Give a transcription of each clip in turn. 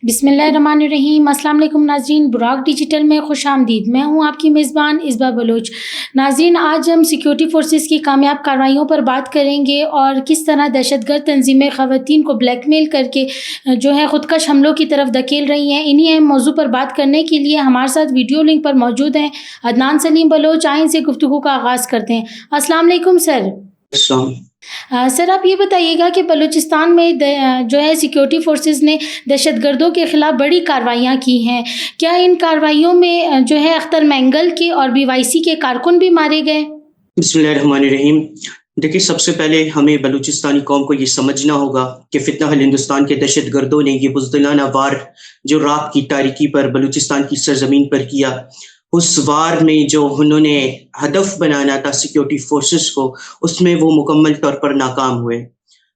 बिस्मिल्लाहिर्रहमानिर्रहीम। अस्सलाम वालेकुम नाज़रीन, बुराक डिजिटल में खुश आमदीद। मैं हूँ आपकी मेज़बान इस्बा बलोच। नाज़रीन, आज हम सिक्योरिटी फोर्सेस की कामयाब कार्रवाइयों पर बात करेंगे और किस तरह दहशतगर्द तंजीमें ख़वातीन को ब्लैकमेल करके जो है ख़ुदकश हमलों की तरफ धकेल रही हैं। इन्हीं अहम मौजू पर बात करने के लिए हमारे साथ वीडियो लिंक पर मौजूद हैं अदनान सलीम बलोच। आइए से गुफ्तगू का आगाज़ करते हैं। अस्सलाम वालेकुम सर। सर, आप ये बताइएगा कि बलूचिस्तान में जो है सिक्योरिटी फोर्सेस ने दहशतगर्दों के ख़िलाफ़ बड़ी कार्रवाइयाँ की हैं। क्या इन कार्रवाइयों में जो है अख्तर मैंगल के और BYC के कारकुन भी मारे गए? बिस्मिल्लाहिर्रहमानिर्रहीम। देखिए, सबसे पहले हमें बलूचिस्तानी कौम को ये समझना होगा कि फितना हल हिंदुस्तान के दहशतगर्दों ने ये बुज़दिलाना वार जो रात की तारीकी पर बलूचिस्तान की सरजमीन पर किया, उस वार में जो उन्होंने हदफ बनाना था सिक्योरिटी फोर्सेस को, उसमें वो मुकम्मल तौर पर नाकाम हुए।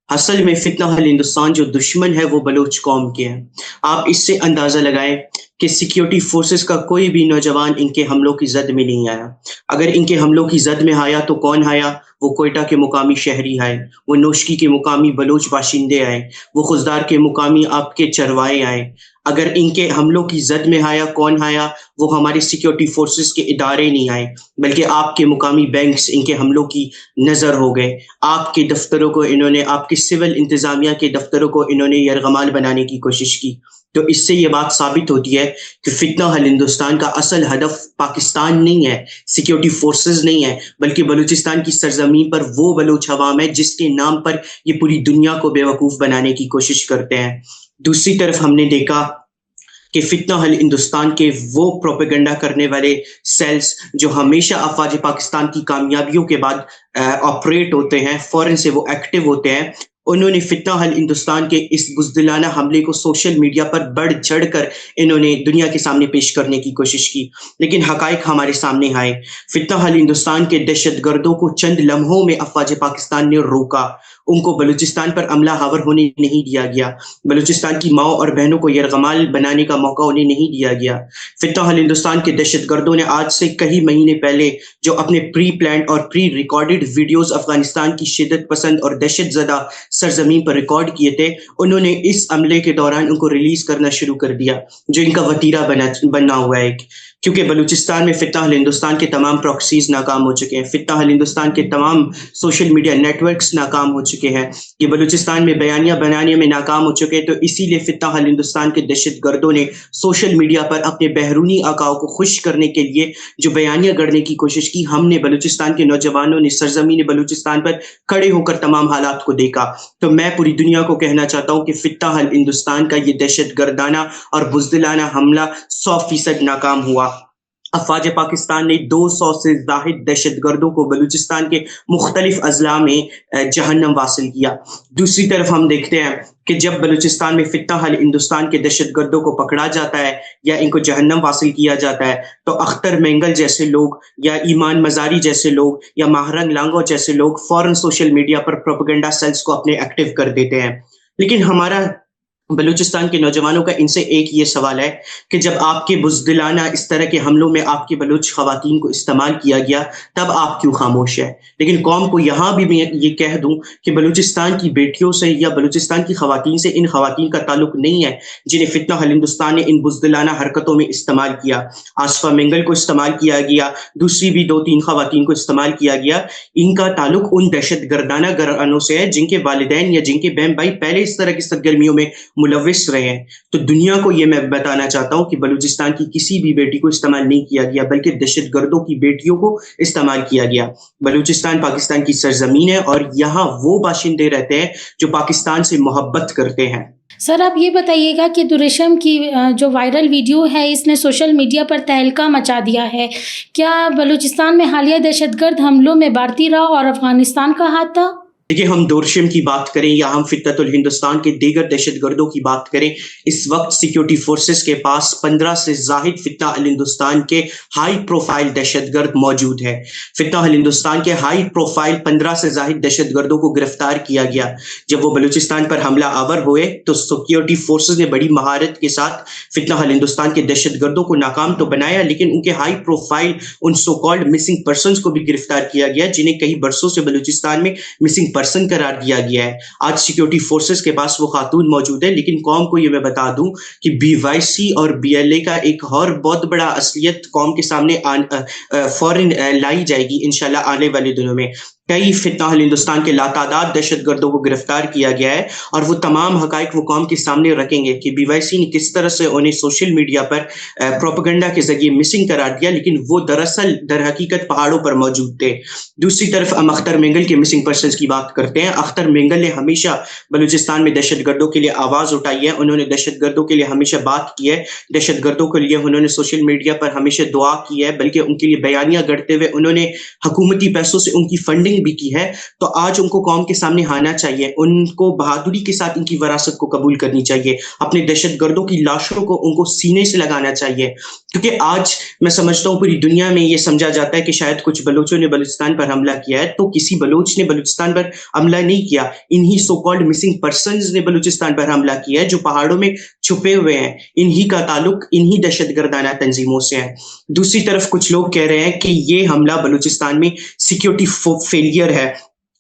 असल में फितना हल हिंदुस्तान जो दुश्मन है वो बलूच कौम के हैं। आप इससे अंदाज़ा लगाएं कि सिक्योरिटी फोर्सेस का कोई भी नौजवान इनके हमलों की जद में नहीं आया। अगर इनके हमलों की जद में आया तो कौन आया? वो कोयटा के मुकामी शहरी आए, वो नोशकी के मुकामी बलूच बाशिंदे आए, वो खुजदार के मुकामी आपके चरवाए आए। अगर इनके हमलों की जद में आया, कौन आया? वो हमारे सिक्योरिटी फोर्सेस के इदारे नहीं आए, बल्कि आपके मुकामी बैंक्स इनके हमलों की नज़र हो गए। आपके दफ्तरों को इन्होंने, आपके सिविल इंतज़ामिया के दफ्तरों को इन्होंने यरगमाल बनाने की कोशिश की। तो इससे ये बात साबित होती है कि फितना हल हिंदुस्तान का असल हदफ पाकिस्तान नहीं है, सिक्योरिटी फोर्सेस नहीं है, बल्कि बलूचिस्तान की सरजमीन पर वो बलूच अवाम है जिसके नाम पर ये पूरी दुनिया को बेवकूफ़ बनाने की कोशिश करते हैं। दूसरी तरफ हमने देखा कि फितना हल हिंदुस्तान के वो प्रोपेगेंडा करने वाले सेल्स जो हमेशा अफवाज पाकिस्तान की कामयाबियों के बाद ऑपरेट होते हैं, फ़ौरन से वो एक्टिव होते हैं, उन्होंने फितना हल हिंदुस्तान के इस बुज़दिलाना हमले को सोशल मीडिया पर बढ़ चढ़ कर इन्होंने दुनिया के सामने पेश करने की कोशिश की, लेकिन हक़ाइक़ हमारे सामने आए। फितना हल हिंदुस्तान के दहशतगर्दों को चंद लम्हों में अफवाज पाकिस्तान ने रोका, उनको बलूचिस्तान पर हमला हावर होने नहीं दिया गया, बलूचिस्तान की माओ और बहनों को यरगमाल बनाने का मौका उन्हें नहीं दिया गया। फितना हल हिंदुस्तान के दहशतगर्दों ने आज से कई महीने पहले जो अपने प्री प्लान्ड और प्री रिकॉर्डेड वीडियोज़ अफगानिस्तान की शिद्दत पसंद और दहशत ज़दा सरजमीन पर रिकॉर्ड किए थे, उन्होंने इस हमले के दौरान उनको रिलीज करना शुरू कर दिया, जो इनका वतीरा बनना हुआ है। क्योंकि बलूचिस्तान में फितना हल हिंदुस्तान के तमाम प्रॉक्सीज नाकाम हो चुके हैं, फितना हल हिंदुस्तान के तमाम सोशल मीडिया नेटवर्क्स नाकाम हो चुके हैं, ये बलूचिस्तान में बयानियां बनाने में नाकाम हो चुके हैं। तो इसीलिए फितना हल हिंदुस्तान के दहशतगर्दों ने सोशल मीडिया पर अपने बहरूनी आकाओं को खुश करने के लिए जो बयानियां गढ़ने की कोशिश की, हमने बलूचिस्तान के नौजवानों ने सरजमीन बलूचिस्तान पर खड़े होकर तमाम हालात को देखा। तो मैं पूरी दुनिया को कहना चाहता हूँ कि फितना हल हिंदुस्तान का ये दहशतगर्दाना और बुज़दिलाना हमला 100% नाकाम हुआ। अफवाज पाकिस्तान ने 200 से ज़ाहिद दहशतगर्दों को बलूचिस्तान के मुख्तलिफ अजला में जहन्नम वासिल किया। दूसरी तरफ हम देखते हैं कि जब बलूचिस्तान में फितना हल हिंदुस्तान के दहशतगर्दों को पकड़ा जाता है या इनको जहन्नम वासिल किया जाता है, तो अख्तर मैंगल जैसे लोग या ईमान मजारी जैसे लोग या माहरंग लांगो जैसे लोग फौरन सोशल मीडिया पर प्रोपेगेंडा सेल्स को अपने एक्टिव कर देते हैं। लेकिन हमारा बलूचिस्तान के नौजवानों का इनसे एक ये सवाल है कि जब आपके बुज़दिलाना इस तरह के हमलों में आपकी बलूच ख़वातीन को इस्तेमाल किया गया, तब आप क्यों खामोश है? लेकिन कौम को यहाँ भी मैं ये कह दूं कि बलूचिस्तान की बेटियों से या बलूचिस्तान की ख़वातीन से इन ख़वातीन का ताल्लुक नहीं है जिन्हें फितना हल हिंदुस्तान ने इन बुज़दिलाना हरकतों में इस्तेमाल किया। आसफा मैंगल को इस्तेमाल किया गया, दूसरी भी 2-3 ख़वातीन को इस्तेमाल किया गया। इनका ताल्लुक उन दहशतगर्दाना घरानों से है जिनके वालिदैन या जिनके बहन भाई पहले इस तरह की सरगर्मियों में मुलविस रहे हैं। तो दुनिया को ये मैं बताना चाहता हूँ कि बलूचिस्तान की किसी भी बेटी को इस्तेमाल नहीं किया गया, बल्कि दहशतगर्दों की बेटियों को इस्तेमाल किया गया। बलूचिस्तान पाकिस्तान की सरजमीन है और यहाँ वो बाशिंदे रहते हैं जो पाकिस्तान से मोहब्बत करते हैं। सर, आप ये बताइएगा कि दुरेशम की जो वायरल वीडियो है इसने सोशल मीडिया पर तहलका मचा दिया है। क्या बलूचिस्तान में हालिया दहशतगर्द हमलों में भारतीय राव और अफगानिस्तान का हाथ था? देखिए, हम दोरशम की बात करें या हम फितनतुल हिंदुस्तान के दीगर दहशतगर्दों की बात करें, इस वक्त सिक्योरिटी फोर्सेस के पास 15 से ज़ाहिद फितना अल हिंदुस्तान के हाई प्रोफाइल दहशतगर्द मौजूद है। फितना अल हिंदुस्तान के हाई प्रोफाइल 15 से ज़ाहिद दहशतगर्दों को गिरफ्तार किया गया। जब वो बलूचिस्तान पर हमला आवर हुए तो सिक्योरिटी फोर्सेस ने बड़ी महारत के साथ फितना अल हिंदुस्तान के दहशतगर्दों को नाकाम तो बनाया, लेकिन उनके हाई प्रोफाइल उन सो कॉल्ड मिसिंग पर्सनस को भी गिरफ्तार किया गया, जिन्हें कई बरसों से बलूचिस्तान में मिसिंग پرسن قرار دیا گیا ہے. آج سیکیورٹی فورسز کے پاس وہ خاتون موجود ہے, لیکن قوم کو یہ میں بتا دوں کہ BYC اور BLA کا ایک اور بہت بڑا اصلیت قوم کے سامنے فوراً لائی جائے گی انشاءاللہ آنے والے دنوں میں. کئی فتنہ ہندوستان کے لاتعداد دہشت گردوں کو گرفتار کیا گیا ہے, اور وہ تمام حقائق وہ قوم کے سامنے رکھیں گے کہ BYC نے کس طرح سے انہیں سوشل میڈیا پر پروپیگنڈا کے ذریعے مسنگ قرار دیا, لیکن وہ دراصل در حقیقت پہاڑوں پر موجود تھے. دوسری طرف ہم اختر مینگل کے مسنگ پرسنز کی بات کرتے ہیں. اختر مینگل نے ہمیشہ بلوچستان میں دہشت گردوں کے لیے آواز اٹھائی ہے, انہوں نے دہشت گردوں کے لیے ہمیشہ بات کی ہے, دہشت گردوں کے لیے انہوں نے سوشل میڈیا پر ہمیشہ دعا کی ہے, بلکہ ان کے لیے بیانیہ گڑھتے ہوئے انہوں نے حکومتی پیسوں سے ان کی فنڈنگ بھی کی ہے. تو آج ان کو قوم کے سامنے آنا چاہیے, ان کو بہادری کے ساتھ ان کی وراثت کو قبول کرنی چاہیے, اپنے دہشت گردوں کی لاشوں کو ان کو سینے سے لگانا چاہیے. کیونکہ آج میں سمجھتا ہوں پوری دنیا میں یہ سمجھا جاتا ہے کہ شاید کچھ بلوچوں نے بلوچستان پر حملہ کیا ہے, تو کسی بلوچ نے بلوچستان پر حملہ نہیں کیا, انہی سو کالڈ مسنگ پرسنز نے بلوچستان پر حملہ کیا ہے جو پہاڑوں میں چھپے ہوئے ہیں. انہی کا تعلق انہی دہشت گردانہ تنظیموں سے ہے. دوسری طرف کچھ لوگ کہہ رہے ہیں کہ یہ حملہ بلوچستان میں سیکیورٹی فیلئر ہے,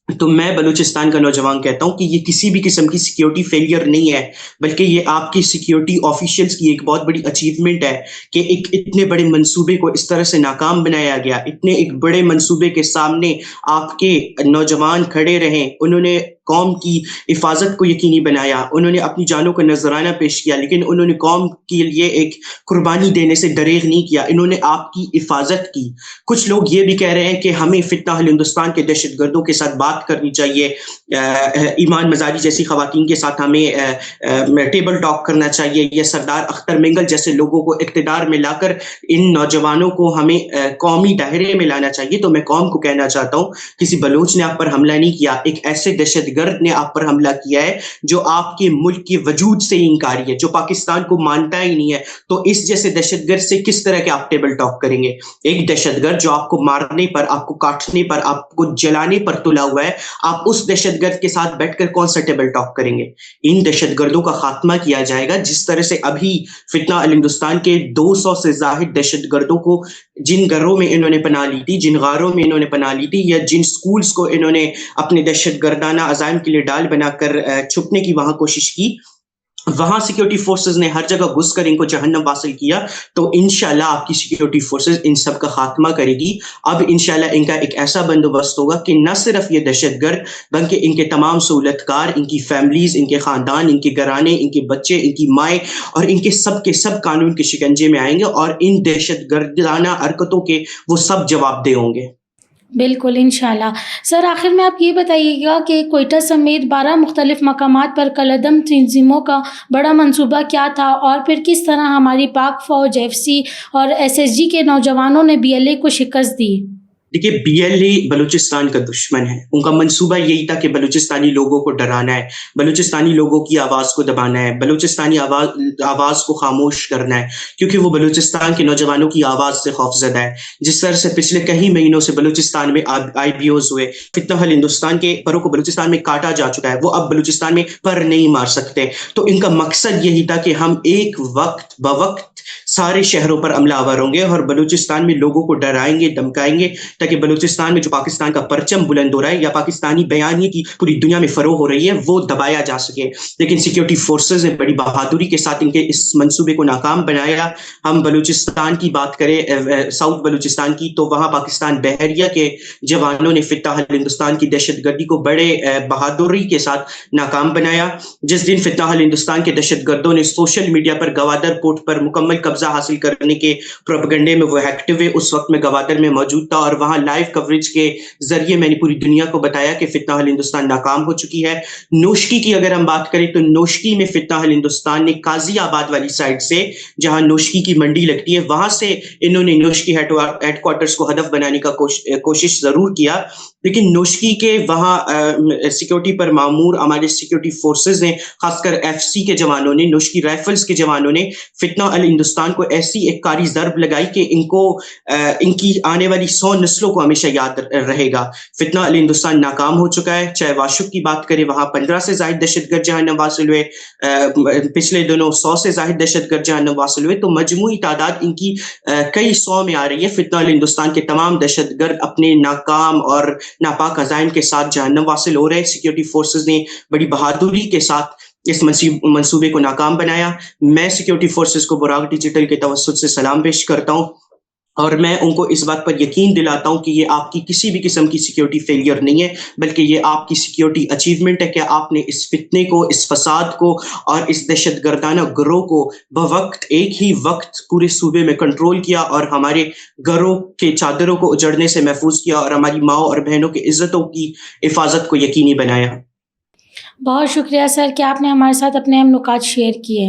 تو میں بلوچستان کا نوجوان کہتا ہوں کہ یہ کسی بھی قسم کی سیکیورٹی فیلئر نہیں ہے, بلکہ یہ آپ کی سیکیورٹی آفیشلز کی ایک بہت بڑی اچیومنٹ ہے کہ ایک اتنے بڑے منصوبے کو اس طرح سے ناکام بنایا گیا. اتنے ایک بڑے منصوبے کے سامنے آپ کے نوجوان کھڑے رہیں, انہوں نے قوم کی حفاظت کو یقینی بنایا, انہوں نے اپنی جانوں کو نذرانہ پیش کیا, لیکن انہوں نے قوم کے لیے ایک قربانی دینے سے دریغ نہیں کیا, انہوں نے آپ کی حفاظت کی. کچھ لوگ یہ بھی کہہ رہے ہیں کہ ہمیں فتنہ ہندوستان کے دہشت گردوں کے ساتھ بات کرنی چاہیے, ایمان مزاری جیسی خواتین کے ساتھ ہمیں ٹیبل ٹاک کرنا چاہیے, یا سردار اختر مینگل جیسے لوگوں کو اقتدار میں لا کر ان نوجوانوں کو ہمیں قومی دائرے میں لانا چاہیے. تو میں قوم کو کہنا چاہتا ہوں کسی بلوچ نے آپ پر حملہ نہیں کیا, ایک ایسے دہشت گرد نے آپ پر حملہ کیا ہے جو آپ کے ملک کے وجود سے انکاری ہے, جو پاکستان کو مانتا ہی نہیں ہے. تو اس جیسے دہشت گرد سے کس طرح کے آپ ٹیبل ٹاک کریں گے؟ ایک دہشت گرد جو آپ کو مارنے پر, آپ کو کاٹنے پر, آپ کو جلانے پر تلا ہوا ہے, آپ اس دہشت گرد کے ساتھ بیٹھ کر کون سا ٹیبل ٹاک کریں گے؟ ان دہشت گردوں کا خاتمہ کیا جائے گا جس طرح سے ابھی فتنہ ہندوستان کے 200 سے زائد دہشت گردوں کو جن گھروں میں انہوں نے پناہ لی تھی, جن غاروں میں انہوں نے پناہ لی تھی, یا جن سکولز کو انہوں نے اپنے دہشت گردانہ عزائم کے لیے ڈال بنا کر چھپنے کی وہاں کوشش کی, وہاں سیکیورٹی فورسز نے ہر جگہ گھس کر ان کو جہنم حاصل کیا. تو انشاءاللہ آپ کی سیکیورٹی فورسز ان سب کا خاتمہ کرے گی. اب انشاءاللہ ان کا ایک ایسا بندوبست ہوگا کہ نہ صرف یہ دہشت گرد بلکہ ان کے تمام سہولت کار, ان کی فیملیز, ان کے خاندان, ان کے گھرانے, ان کے بچے, ان کی مائیں اور ان کے سب قانون کے شکنجے میں آئیں گے, اور ان دہشت گردانہ حرکتوں کے وہ سب جواب دہ ہوں گے. بالکل انشاءاللہ. سر آخر میں آپ یہ بتائیے گا کہ کوئٹہ سمیت 12 مختلف مقامات پر کالعدم تنظیموں کا بڑا منصوبہ کیا تھا, اور پھر کس طرح ہماری پاک فوج, FC اور SSG کے نوجوانوں نے BLA کو شکست دی؟ دیکھیے BLA بلوچستان کا دشمن ہے. ان کا منصوبہ یہی تھا کہ بلوچستانی لوگوں کو ڈرانا ہے, بلوچستانی لوگوں کی آواز کو دبانا ہے, بلوچستانی آواز کو خاموش کرنا ہے, کیونکہ وہ بلوچستان کے نوجوانوں کی آواز سے خوفزدہ ہے. جس طرح سے پچھلے کئی مہینوں سے بلوچستان میں IBOs ہوئے, فتنہ ہندوستان کے پروں کو بلوچستان میں کاٹا جا چکا ہے, وہ اب بلوچستان میں پر نہیں مار سکتے. تو ان کا مقصد یہی تھا کہ ہم ایک وقت بوقت سارے شہروں پر عملہ آور ہوں گے اور بلوچستان میں لوگوں کو ڈرائیں گے, دھمکائیں گے, تاکہ بلوچستان میں جو پاکستان کا پرچم بلند ہو رہا ہے یا پاکستانی بیانیے کی پوری دنیا میں فروغ ہو رہی ہے وہ دبایا جا سکے. لیکن سیکیورٹی فورسز نے بڑی بہادری کے ساتھ ان کے اس منصوبے کو ناکام بنایا. ہم بلوچستان کی بات کریں, ساؤتھ بلوچستان کی, تو وہاں پاکستان بحریہ کے جوانوں نے فتنہ ہندوستان کی دہشت گردی کو بڑے بہادری کے ساتھ ناکام بنایا. جس دن فتنہ ہندوستان کے دہشت گردوں نے سوشل میڈیا پر گوادر پورٹ پر مکمل قبضہ حاصل کرنے کے پروپیگنڈے میں وہ ایکٹیو ہے, اس وقت میں گوادر میں موجود تھا, اور وہاں لائیو کوریج کے ذریعے میں نے پوری دنیا کو بتایا کہ فتنہ ہندوستان ناکام ہو چکی ہے. نوشکی کی اگر ہم بات کریں تو نوشکی میں فتنہ ہندوستان نے قاضی آباد والی سائڈ سے, جہاں نوشکی کی منڈی لگتی ہے, وہاں سے انہوں نے نوشکی ہیڈ کوارٹرز کو ہدف بنانے کا کوشش ضرور کیا, لیکن نوشکی کے وہاں سیکیورٹی پر معمور ہمارے سیکیورٹی فورسز نے, خاص کر FC کے جوانوں نے, نوشکی رائفلز کے جوانوں نے فتنہ ہندوستان हिंदुस्तान को ऐसी एक कारी ज़र्ब लगाई कि इनकी आने वाली 100 नस्लों को हमेशा याद रहेगा। फितना अल हिंदुस्तान नाकाम हो चुका है। चाहे वाशुक की बात करें, वहाँ 15 से ज़ायद दहशतगर्द जहन्नम वासिल हुए, पिछले दिनों 100 से ज़ायद दहशतगर्द जहन्नम वासिल हुए, तो मजमूई तादाद इनकी कई 100 में आ रही है। फितना अल हिंदुस्तान के तमाम दहशतगर्द अपने नाकाम और नापाक अज़ाइम के साथ जहन्नम वासिल हो रहे हैं। सिक्योरिटी फोर्सेस ने बड़ी बहादुरी के साथ इस मंसूबे को नाकाम बनाया। मैं सिक्योरिटी फोर्सेस को बुराक डिजिटल के तवस्सुत से सलाम पेश करता हूँ और मैं उनको इस बात पर यकीन दिलाता हूँ कि ये आपकी किसी भी किस्म की सिक्योरिटी फेलियर नहीं है, बल्कि ये आपकी सिक्योरिटी अचीवमेंट है कि आपने इस फितने को, इस फसाद को और इस दहशतगर्दाना गिरोह को बवक्त एक ही वक्त पूरे सूबे में कंट्रोल किया और हमारे घरों के चादरों को उजड़ने से महफूज किया और हमारी माओ और बहनों की इज्जतों की हिफाजत को यकीनी बनाया। बहुत शुक्रिया सर कि आपने हमारे साथ अपने अहम नुकात शेयर किए।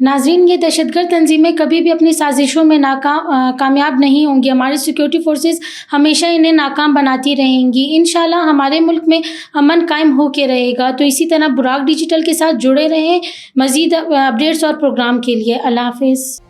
नाज़रीन, ये दहशतगर्द तंजीमें कभी भी अपनी साजिशों में कामयाब नहीं होंगी। हमारी सिक्योरिटी फोर्सेस हमेशा इन्हें नाकाम बनाती रहेंगी। इंशाल्लाह हमारे मुल्क में अमन कायम हो के रहेगा। तो इसी तरह बुराक डिजिटल के साथ जुड़े रहें मज़ीद अपडेट्स और प्रोग्राम के लिए। अल्लाह हाफ़िज़।